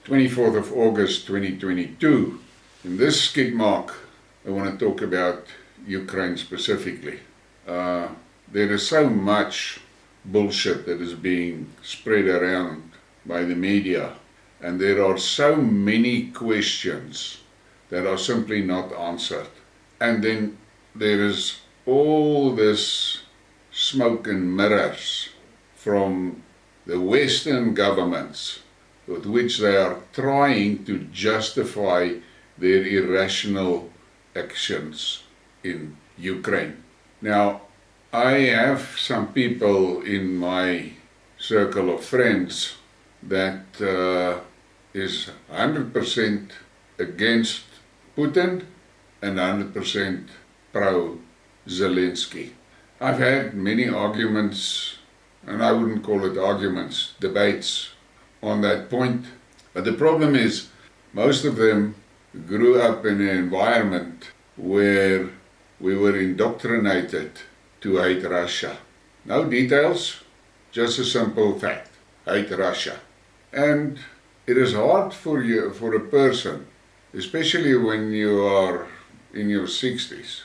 24th of August 2022. In this Skidmark, I want to talk about Ukraine specifically. There is so much bullshit that is being spread around by the media, and there are so many questions that are simply not answered. And then there is all this smoke and mirrors from the Western governments with which they are trying to justify their irrational actions in Ukraine. Now, I have some people in my circle of friends that is 100% against Putin and 100% pro-Zelensky. I've had many arguments, and I wouldn't call it arguments, debates on that point. But the problem is, most of them grew up in an environment where we were indoctrinated to hate Russia. No details, just a simple fact: hate Russia. And it is hard for a person, especially when you are in your 60s,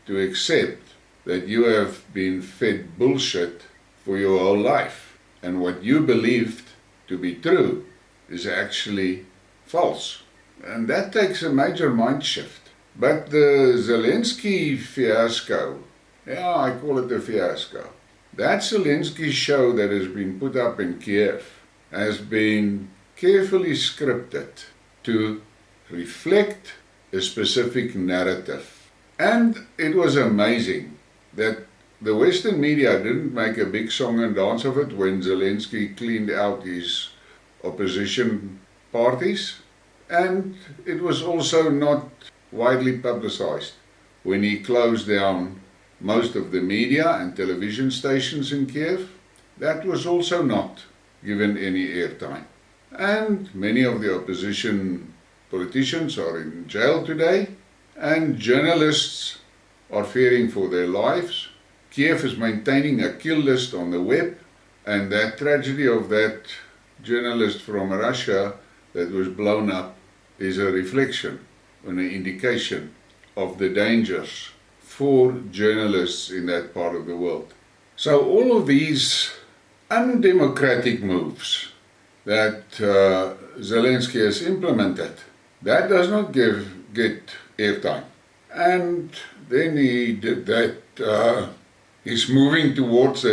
to accept that you have been fed bullshit for your whole life, and what you believed to be true is actually false. And that takes a major mind shift. But the Zelensky fiasco, I call it a fiasco, that Zelensky show that has been put up in Kiev has been carefully scripted to reflect a specific narrative. And it was amazing that the Western media didn't make a big song and dance of it when Zelensky cleaned out his opposition parties, and it was also not widely publicized when he closed down most of the media and television stations in Kiev. That was also not given any airtime. And many of the opposition politicians are in jail today, and journalists are fearing for their lives. Kiev is maintaining a kill list on the web, and that tragedy of that journalist from Russia that was blown up is a reflection and an indication of the dangers for journalists in that part of the world. So all of these undemocratic moves that Zelensky has implemented, that does not get airtime. And then he did that. He's moving towards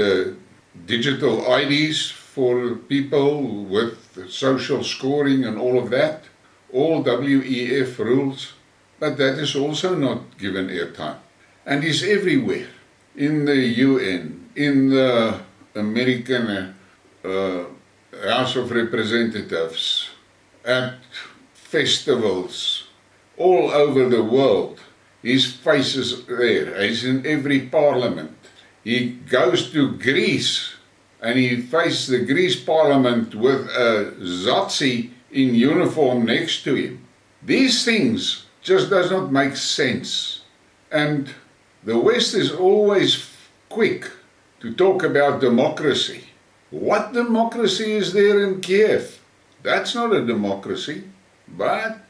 digital IDs for people with social scoring and all of that, all WEF rules, but that is also not given airtime. And he's everywhere, in the UN, in the American House of Representatives, at festivals, all over the world. His face is there. He's in every parliament. He goes to Greece and he faces the Greece parliament with a Zazi in uniform next to him. These things just does not make sense. And the West is always quick to talk about democracy. What democracy is there in Kiev? That's not a democracy. But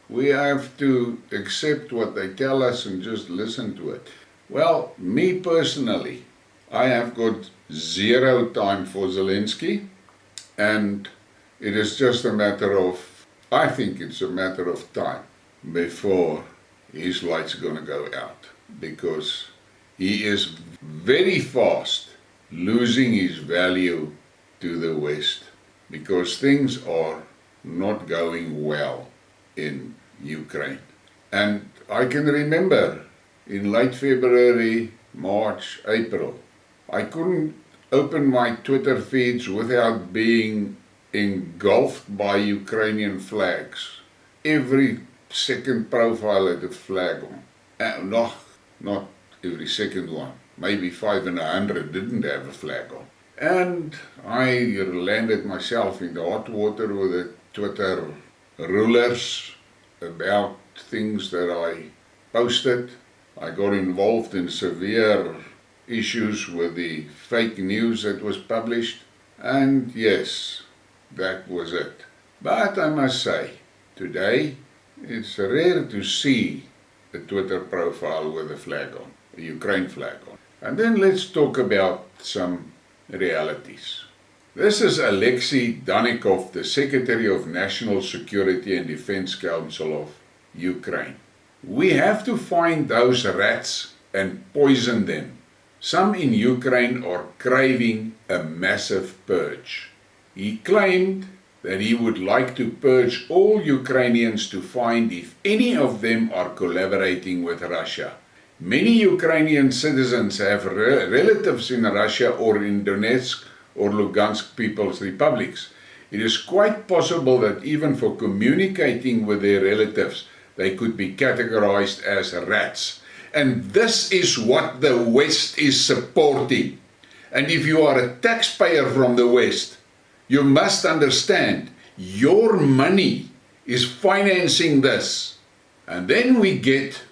we have to accept what they tell us and just listen to it. Well, me personally, I have got zero time for Zelensky, and it is just a matter of, I think it's a matter of time before his light's gonna go out, because he is very fast losing his value to the West, because things are not going well in Ukraine. And I can remember in late February, March, April, I couldn't open my Twitter feeds without being engulfed by Ukrainian flags. Every second profile had a flag on. Not every second one. Maybe 5 in 100 didn't have a flag on. And I landed myself in the hot water with the Twitter rulers about things that I posted. I got involved in severe issues with the fake news that was published, and yes, that was it. But I must say, today it's rare to see a Twitter profile with a flag on, a Ukraine flag on. And then let's talk about some realities. This is Alexei Danikov, the Secretary of National Security and Defense Council of Ukraine. We have to find those rats and poison them. Some in Ukraine are craving a massive purge. He claimed that he would like to purge all Ukrainians to find if any of them are collaborating with Russia. Many Ukrainian citizens have relatives in Russia or in Donetsk or Lugansk People's Republics. It is quite possible that even for communicating with their relatives, they could be categorized as rats. And this is what the West is supporting. And if you are a taxpayer from the West, you must understand your money is financing this. And then we get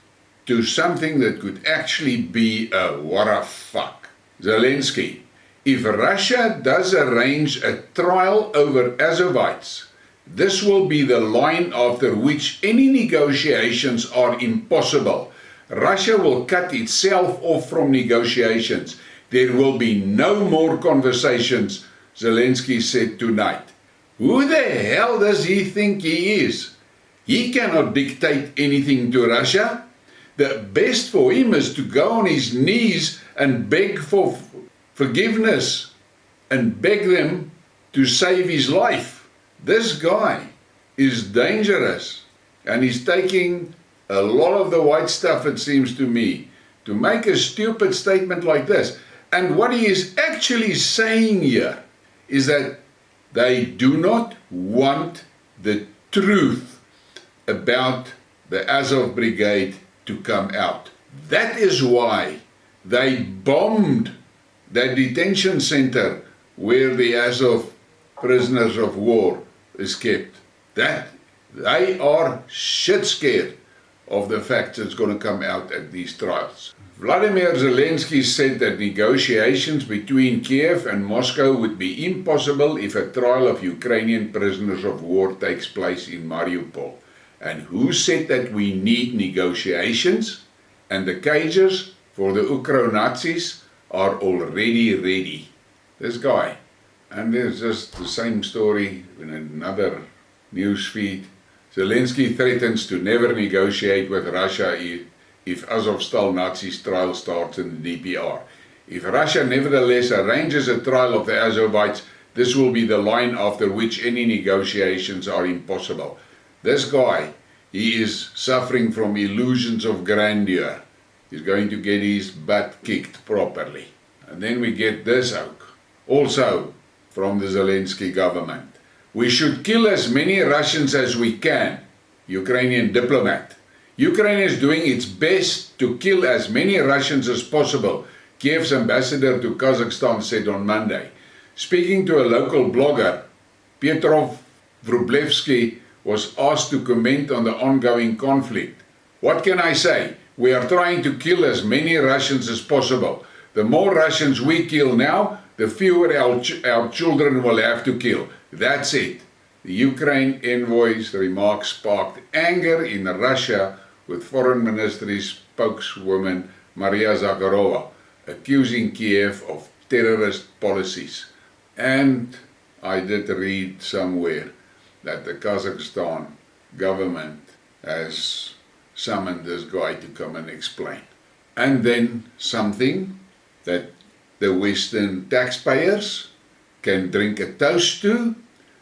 to something that could actually be a what a fuck. Zelensky, if Russia does arrange a trial over Azovites, this will be the line after which any negotiations are impossible. Russia will cut itself off from negotiations. There will be no more conversations, Zelensky said tonight. Who the hell does he think he is? He cannot dictate anything to Russia. The best for him is to go on his knees and beg for forgiveness and beg them to save his life. This guy is dangerous, and he's taking a lot of the white stuff, it seems to me, to make a stupid statement like this. And what he is actually saying here is that they do not want the truth about the Azov Brigade to come out. That is why they bombed that detention center where the Azov prisoners of war is kept. That they are shit scared of the fact that's going to come out at these trials. Vladimir Zelensky said that negotiations between Kiev and Moscow would be impossible if a trial of Ukrainian prisoners of war takes place in Mariupol. And who said that we need negotiations? And the cages for the Ukro-Nazis are already ready. This guy. And there's just the same story in another news feed. Zelensky threatens to never negotiate with Russia if Azovstal Nazis trial starts in the DPR. If Russia nevertheless arranges a trial of the Azovites, this will be the line after which any negotiations are impossible. This guy, he is suffering from illusions of grandeur. He's going to get his butt kicked properly. And then we get this out, also from the Zelensky government. We should kill as many Russians as we can, Ukrainian diplomat. Ukraine is doing its best to kill as many Russians as possible, Kiev's ambassador to Kazakhstan said on Monday. Speaking to a local blogger, Petrov Vrublevsky was asked to comment on the ongoing conflict. What can I say? We are trying to kill as many Russians as possible. The more Russians we kill now, the fewer our children will have to kill. That's it. The Ukraine envoy's remarks sparked anger in Russia, with Foreign Ministry spokeswoman Maria Zakharova accusing Kiev of terrorist policies. And I did read somewhere that the Kazakhstan government has summoned this guy to come and explain. And then something that the Western taxpayers can drink a toast to,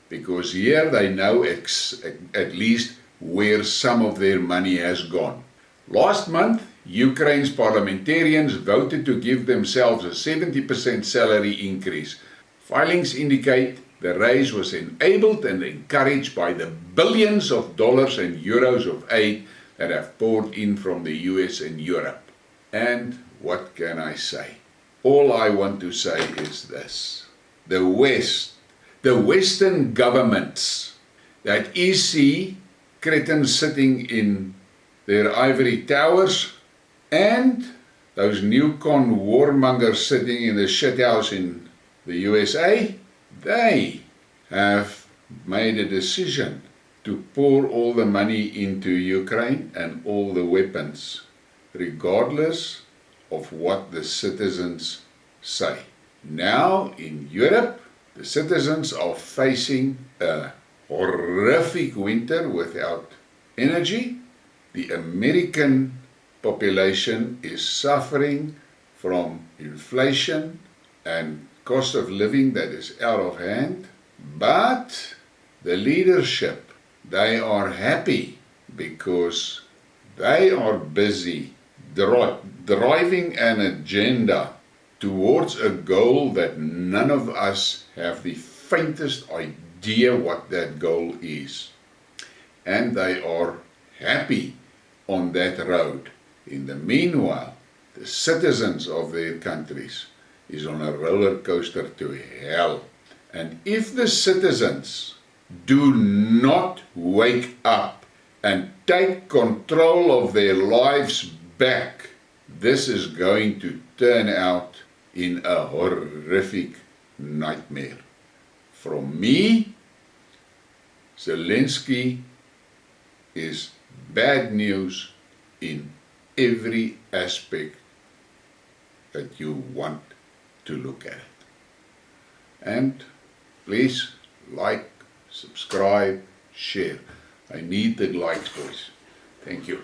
because here they know at least where some of their money has gone. Last month, Ukraine's parliamentarians voted to give themselves a 70% salary increase. Filings indicate the raise was enabled and encouraged by the billions of dollars and euros of aid that have poured in from the US and Europe. And what can I say? All I want to say is this. The West, the Western governments, that EC cretins sitting in their ivory towers, and those neocon warmongers sitting in the shithouse in the USA, they have made a decision to pour all the money into Ukraine and all the weapons, regardless of what the citizens say. Now in Europe, the citizens are facing a horrific winter without energy. The American population is suffering from inflation and cost of living that is out of hand, but the leadership, they are happy because they are busy driving an agenda towards a goal that none of us have the faintest idea what that goal is. And they are happy on that road. In the meanwhile, the citizens of their countries is on a roller coaster to hell. And if the citizens do not wake up and take control of their lives back, this is going to turn out in a horrific nightmare. From me, Zelensky is bad news in every aspect that you want to look at it. And please like, subscribe, share. I need the likes, boys. Thank you.